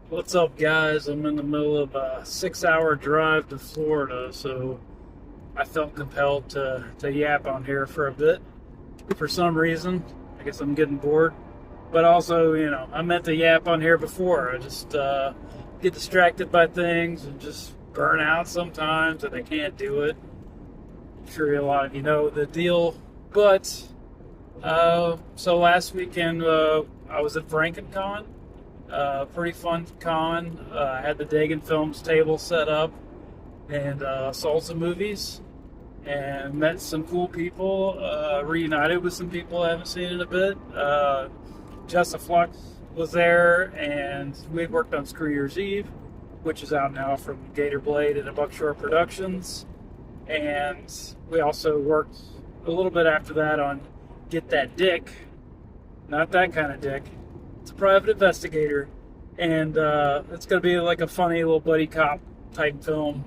What's up, guys? I'm in the middle of a 6 hour drive to Florida, so I felt compelled to yap on here for a bit. For some reason, I guess I'm getting bored. But also, I meant to yap on here before. I just get distracted by things and just burn out sometimes, and I can't do it. I'm sure a lot of you know the deal. But, so last weekend, I was at FrankenCon. Pretty fun con. I had the Dagon Films table set up and sold some movies and met some cool people. Reunited with some people I haven't seen in a bit. Jessa Flux was there, and we had worked on Screw Year's Eve, which is out now from Gator Blade and Buckshore Productions. And we also worked a little bit after that on Get That Dick. Not that kind of dick. It's a private investigator, and it's going to be like a funny little buddy cop type film.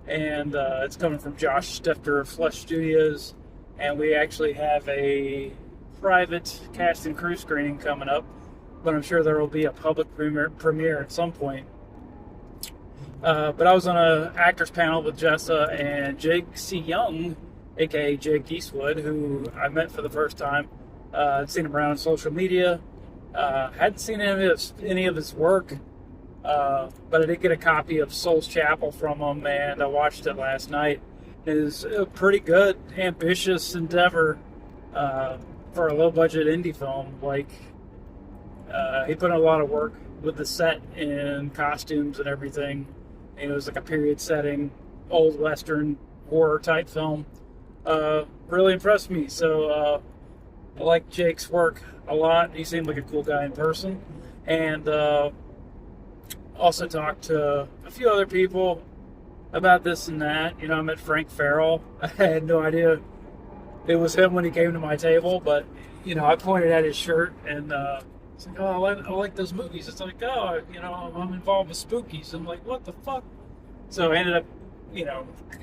And it's coming from Josh Stifter of Flesh Studios, and we actually have a private cast and crew screening coming up, but I'm sure there will be a public premiere at some point. But I was on an actors panel with Jessa and Jake C. Young, aka Jake Eastwood, who I met for the first time. I'd seen him around on social media. Hadn't seen any of his work, but I did get a copy of Soul's Chapel from him, and I watched it last night. It is a pretty good, ambitious endeavor for a low-budget indie film. He put in a lot of work with the set and costumes and everything. And it was like a period setting, old Western horror type film. Really impressed me. So I like Jake's work a lot. He seemed like a cool guy in person. And also talked to a few other people about this and that. I met Frank Farrell. I had no idea it was him when he came to my table, but, I pointed at his shirt and it's like, oh, I like those movies. It's like, oh, I'm involved with spookies. I'm like, what the fuck? So I ended up,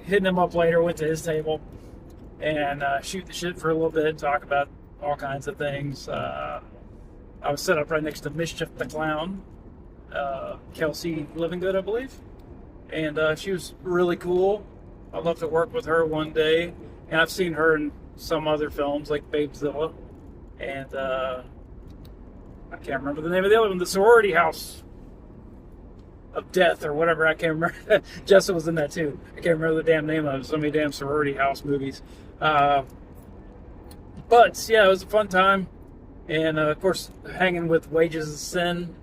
hitting him up later, went to his table, and shoot the shit for a little bit, talk about all kinds of things. I was set up right next to Mischief the Clown, Kelsey Livingood, I believe. And she was really cool. I'd love to work with her one day. And I've seen her in some other films like Babezilla. And I can't remember the name of the other one, The Sorority House of Death or whatever. I can't remember. Jessa was in that too. I can't remember the damn name of it. So many damn sorority house movies. But yeah, it was a fun time. And of course, hanging with Wages of Sin.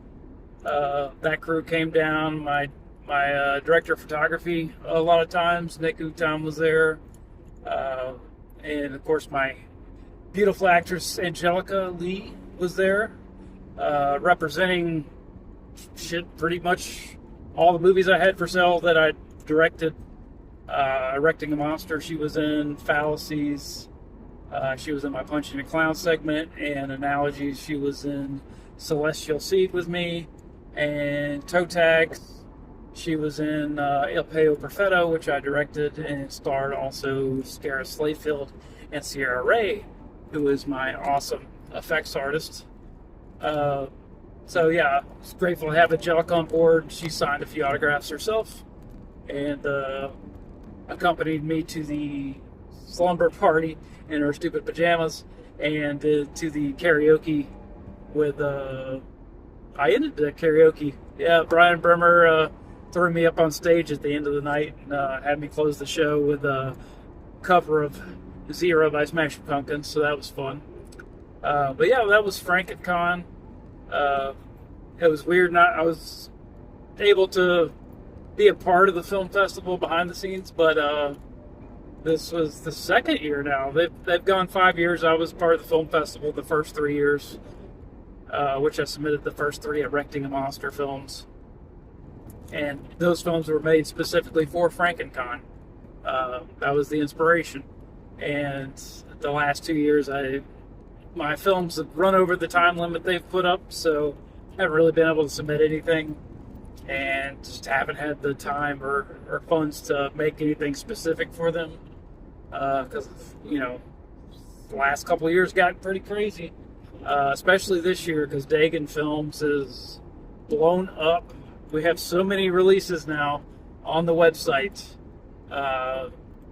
That crew came down. My director of photography a lot of times. Nick Utam was there. And of course, my beautiful actress Angelica Lee was there. Representing pretty much all the movies I had for sale that I directed. Erecting a Monster, she was in. Fallacies, she was in my Punching a Clown segment. And Analogies, she was in Celestial Seed with me. And Toe Tags, she was in Il Peo Perfetto, which I directed, and starred also Scara Slayfield and Sierra Ray, who is my awesome effects artist. So yeah, I was grateful to have Angelica on board. She signed a few autographs herself and accompanied me to the slumber party in her stupid pajamas and to the karaoke with I ended the karaoke. Yeah, Brian Bremer threw me up on stage at the end of the night and had me close the show with a cover of Zero by Smashing Pumpkins, so that was fun. But yeah, that was FrankenCon. It was weird. I was able to be a part of the film festival behind the scenes, but this was the second year now. They've gone 5 years. I was part of the film festival the first 3 years, which I submitted the first three Erecting a Monster films. And those films were made specifically for FrankenCon. That was the inspiration. And the last 2 years, my films have run over the time limit they've put up, so I haven't really been able to submit anything. And just haven't had the time or funds to make anything specific for them. Because, the last couple of years got pretty crazy. Especially this year, because Dagon Films is blown up. We have so many releases now on the website.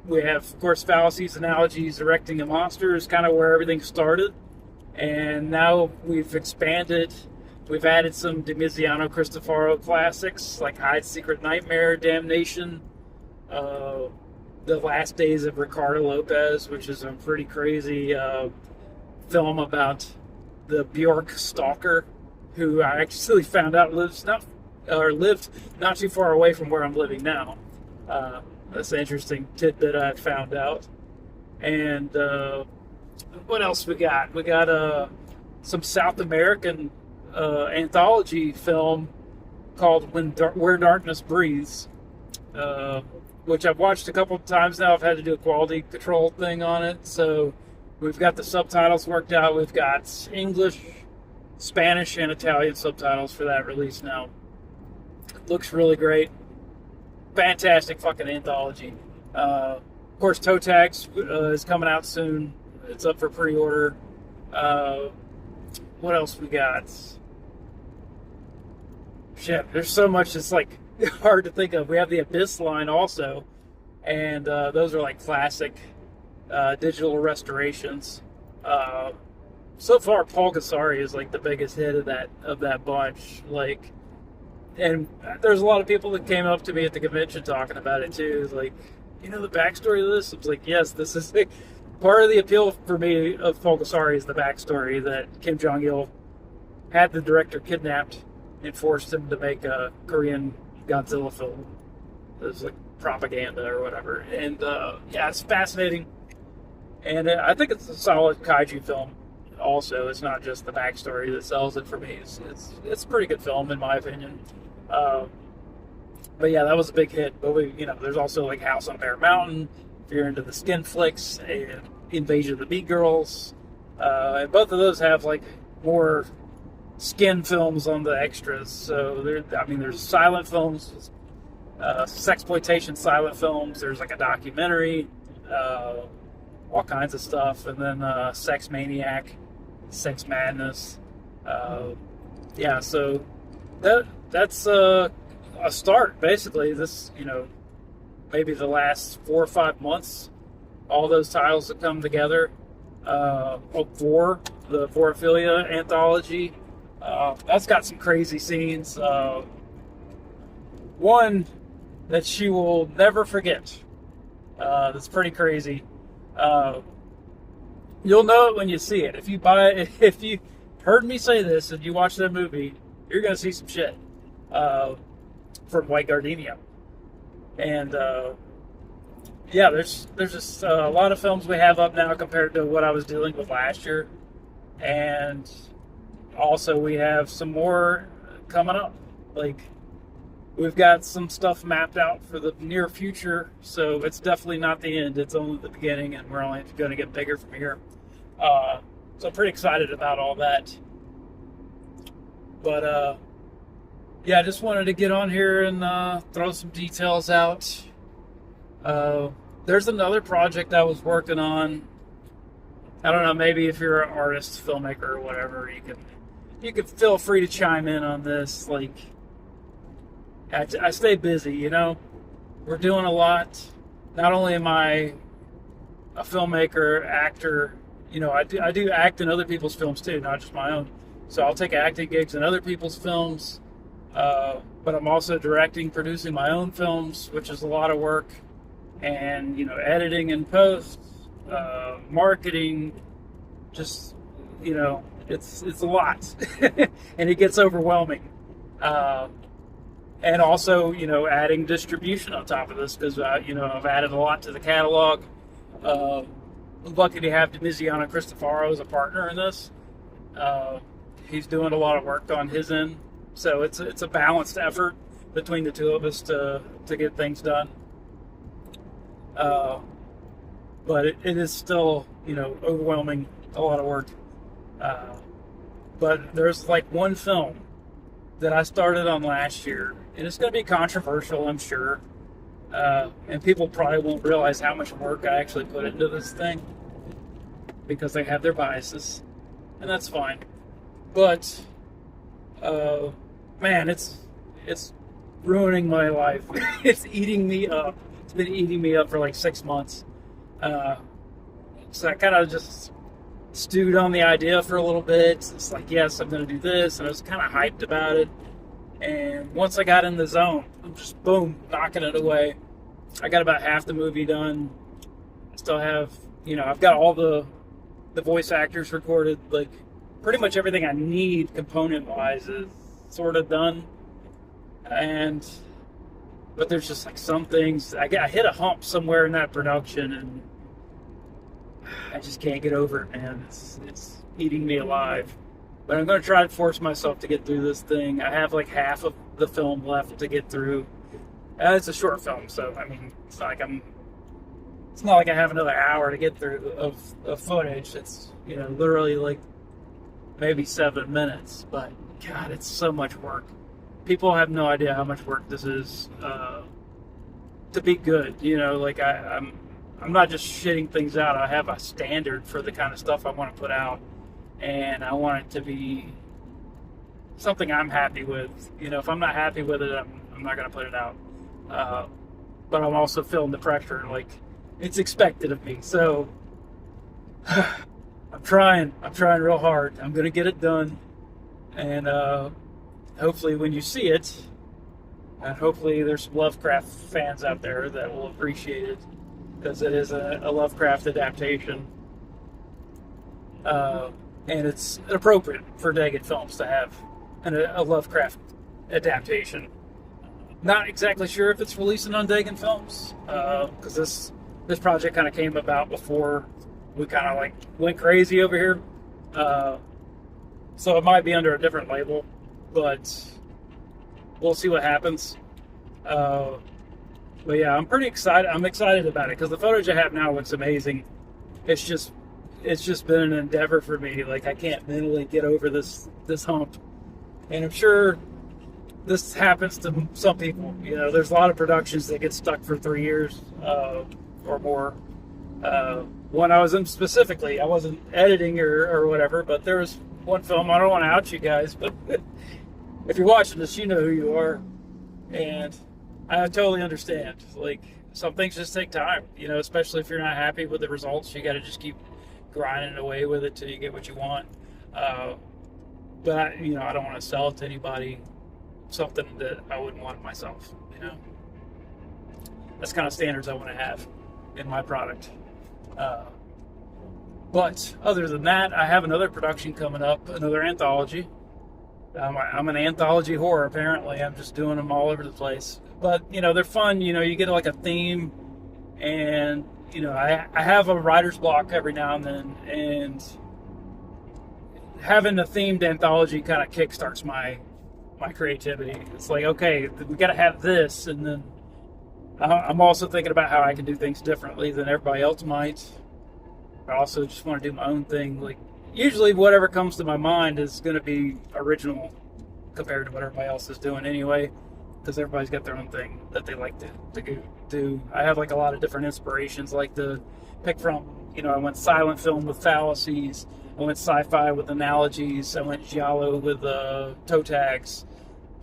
We have, of course, Fallacies, Analogies, Erecting a Monster is kind of where everything started. And now we've expanded. We've added some Demiziano Cristofaro classics like Hyde's Secret Nightmare, Damnation, The Last Days of Ricardo Lopez, which is a pretty crazy film about the Bjork stalker, who I actually found out lived not too far away from where I'm living now. That's an interesting tidbit I found out. And what else we got? We got some South American anthology film called Where Darkness Breathes, which I've watched a couple of times now. I've had to do a quality control thing on it. So we've got the subtitles worked out. We've got English, Spanish, and Italian subtitles for that release now. Looks really great. Fantastic fucking anthology. Of course, Toe Tags is coming out soon. It's up for pre-order. What else we got? Shit, there's so much that's like hard to think of. We have the Abyss line also, and those are like classic digital restorations. So far, Paul Gassari is like the biggest hit of that bunch. Like, and there's a lot of people that came up to me at the convention talking about it too. Like, you know the backstory of this? I was like, yes, this is like, part of the appeal for me of Paul Gassari is the backstory that Kim Jong-il had the director kidnapped and forced him to make a Korean Godzilla film. It was like propaganda or whatever. And yeah, it's fascinating. And I think it's a solid kaiju film also. It's not just the backstory that sells it for me. It's a pretty good film in my opinion. But yeah, that was a big hit. But there's also like House on Bear Mountain, if you're into the skin flicks, and Invasion of the Beat Girls. And both of those have like more skin films on the extras. So there's silent films, sexploitation silent films. There's like a documentary, all kinds of stuff, and then Sex Maniac, Sex Madness. Yeah, so that's a start basically. This maybe the last 4 or 5 months, all those titles have come together. The Vorophilia anthology. That's got some crazy scenes. One that she will never forget. That's pretty crazy. You'll know it when you see it. If you heard me say this and you watch that movie, you're gonna see some shit from White Gardenia. And yeah, there's just a lot of films we have up now compared to what I was dealing with last year, and also we have some more coming up. Like, we've got some stuff mapped out for the near future, so it's definitely not the end. It's only the beginning, and we're only going to get bigger from here. So I'm pretty excited about all that. But yeah, I just wanted to get on here and throw some details out. There's another project I was working on. I don't know, maybe if you're an artist, filmmaker, or whatever, you can feel free to chime in on this. Like, I stay busy, We're doing a lot. Not only am I a filmmaker, actor, I do act in other people's films too, not just my own. So I'll take acting gigs in other people's films. But I'm also directing, producing my own films, which is a lot of work. And, editing and post, marketing, just, it's a lot. And it gets overwhelming. And also, adding distribution on top of this, because, I've added a lot to the catalog. I'm lucky to have Demiziano Cristofaro as a partner in this. He's doing a lot of work on his end. So it's a balanced effort between the two of us to get things done. But it is still, overwhelming, a lot of work. But there's like one film that I started on last year, and it's going to be controversial, I'm sure. And people probably won't realize how much work I actually put into this thing, because they have their biases, and that's fine. But man, it's ruining my life. It's eating me up. It's been eating me up for like 6 months. So I kind of just stewed on the idea for a little bit. It's like, yes, I'm going to do this, and I was kind of hyped about it. And once I got in the zone, I'm just boom, knocking it away. I got about half the movie done. I still have, I've got all the voice actors recorded. Like, pretty much everything I need component-wise is sort of done. But there's just like some things, I hit a hump somewhere in that production, and I just can't get over it, man. It's eating me alive. But I'm going to try to force myself to get through this thing. I have like half of the film left to get through. It's a short film, so I mean, it's not like I have another hour to get through of footage. It's literally like maybe 7 minutes. But God, it's so much work. People have no idea how much work this is to be good. Like I'm not just shitting things out. I have a standard for the kind of stuff I want to put out. And I want it to be something I'm happy with. If I'm not happy with it, I'm not going to put it out. But I'm also feeling the pressure. Like, it's expected of me. So, I'm trying real hard. I'm going to get it done. And hopefully when you see it, and hopefully there's some Lovecraft fans out there that will appreciate it. Because it is a Lovecraft adaptation. And it's appropriate for Dagon Films to have a Lovecraft adaptation. Not exactly sure if it's releasing on Dagon Films, because this project kind of came about before we kind of like went crazy over here. So it might be under a different label, but we'll see what happens. But yeah, I'm pretty excited. I'm excited about it because the footage I have now looks amazing. It's just been an endeavor for me. Like, I can't mentally get over this hump. And I'm sure this happens to some people. There's a lot of productions that get stuck for 3 years or more. One I was in specifically, I wasn't editing or whatever, but there was one film, I don't want to out you guys, but if you're watching this, you know who you are. And I totally understand. Like, some things just take time, especially if you're not happy with the results. You got to just keep grinding away with it till you get what you want. But I don't want to sell it to anybody something that I wouldn't want myself. That's kind of standards I want to have in my product. But other than that, I have another production coming up, another anthology. I'm an anthology whore, apparently. I'm just doing them all over the place. But they're fun. You get like a theme, and I have a writer's block every now and then, and having a themed anthology kind of kickstarts my creativity. It's like, okay, we got to have this, and then I'm also thinking about how I can do things differently than everybody else might. I also just want to do my own thing. Like, usually whatever comes to my mind is going to be original compared to what everybody else is doing anyway, because everybody's got their own thing that they like to do. I have like a lot of different inspirations, like to pick from. I went silent film with fallacies. I went sci-fi with analogies. I went giallo with toe tags.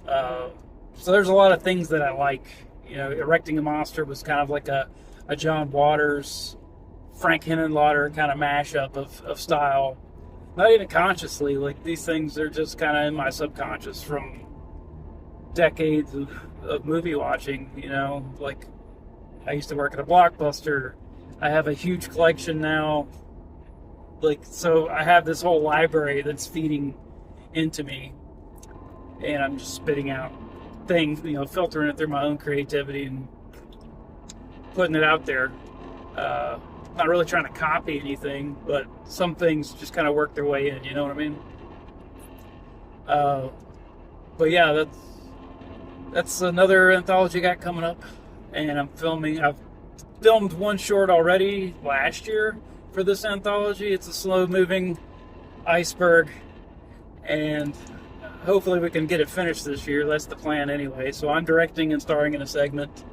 So there's a lot of things that I like. Erecting a Monster was kind of like a John Waters, Frank Henenlotter kind of mashup of style. Not even consciously. Like, these things are just kind of in my subconscious from decades of movie watching. Like, I used to work at a Blockbuster. I have a huge collection now. Like, so I have this whole library that's feeding into me, and I'm just spitting out things, filtering it through my own creativity and putting it out there. Not really trying to copy anything, but some things just kind of work their way in, you know what I mean? But yeah, that's another anthology I got coming up, and I've filmed one short already last year for this anthology. It's a slow-moving iceberg, and hopefully we can get it finished this year. That's the plan anyway. So I'm directing and starring in a segment.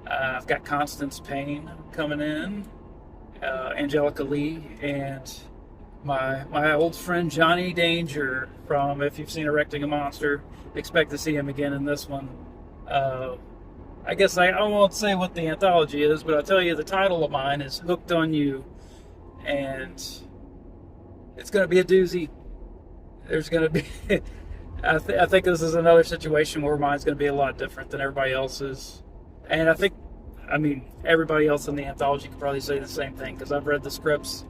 I've got Constance Payne coming in, Angelica Lee, and my old friend Johnny Danger from, if you've seen Erecting a Monster, expect to see him again in this one. I guess I won't say what the anthology is, but I'll tell you the title of mine is Hooked on You, and it's going to be a doozy. There's going to be, I think this is another situation where mine's going to be a lot different than everybody else's, and I mean, everybody else in the anthology could probably say the same thing, because I've read the scripts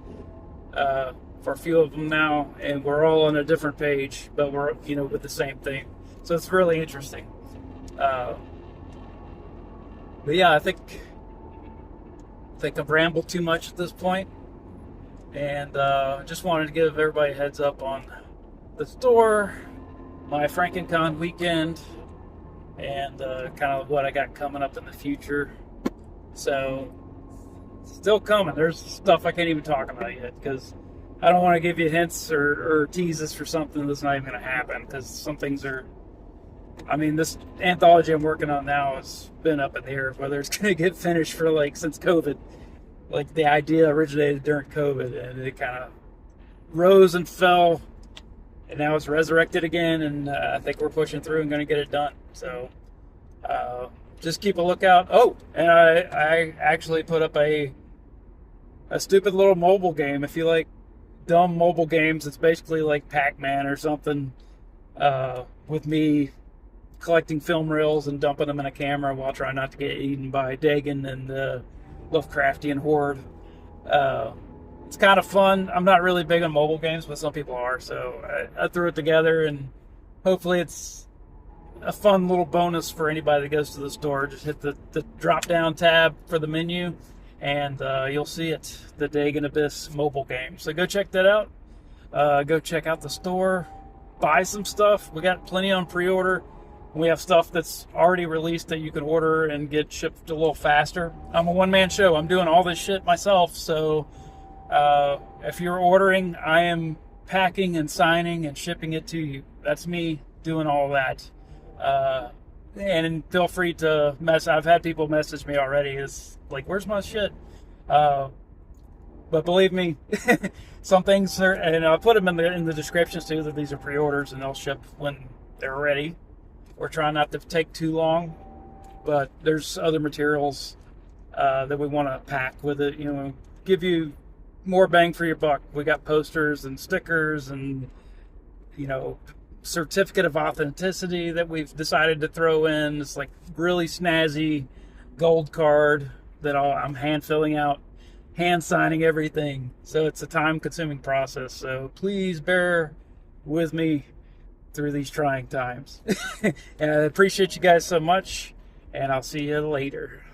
for a few of them now, and we're all on a different page, but we're, with the same thing. So it's really interesting. But yeah, I think I've rambled too much at this point, and just wanted to give everybody a heads up on the store, my FrankenCon weekend, and kind of what I got coming up in the future. So, still coming. There's stuff I can't even talk about yet, because I don't want to give you hints or teases for something that's not even going to happen, because some things are... I mean, this anthology I'm working on now has been up in the air whether it's going to get finished for, since COVID. The idea originated during COVID, and it kind of rose and fell, and now it's resurrected again, and I think we're pushing through and going to get it done. So, just keep a lookout. Oh, and I actually put up a stupid little mobile game. If you like dumb mobile games, it's basically like Pac-Man or something, with me collecting film reels and dumping them in a camera while trying not to get eaten by Dagon and the Lovecraftian horde. It's kind of fun. I'm not really big on mobile games, but some people are, so I threw it together, and hopefully it's a fun little bonus for anybody that goes to the store. Just hit the drop-down tab for the menu, and you'll see it, the Dagon Abyss mobile game. So go check that out. Go check out the store. Buy some stuff. We got plenty on pre-order. We have stuff that's already released that you can order and get shipped a little faster. I'm a one-man show. I'm doing all this shit myself. So if you're ordering, I am packing and signing and shipping it to you. That's me doing all that. And feel free to I've had people message me already. It's like, where's my shit? But believe me, some things are, and I'll put them in the descriptions too, that these are pre-orders and they'll ship when they're ready. We're trying not to take too long, but there's other materials that we want to pack with it, give you more bang for your buck. We got posters and stickers and, certificate of authenticity that we've decided to throw in. It's like really snazzy gold card that I'm hand filling out, hand signing everything. So it's a time consuming process. So please bear with me through these trying times. And I appreciate you guys so much, and I'll see you later.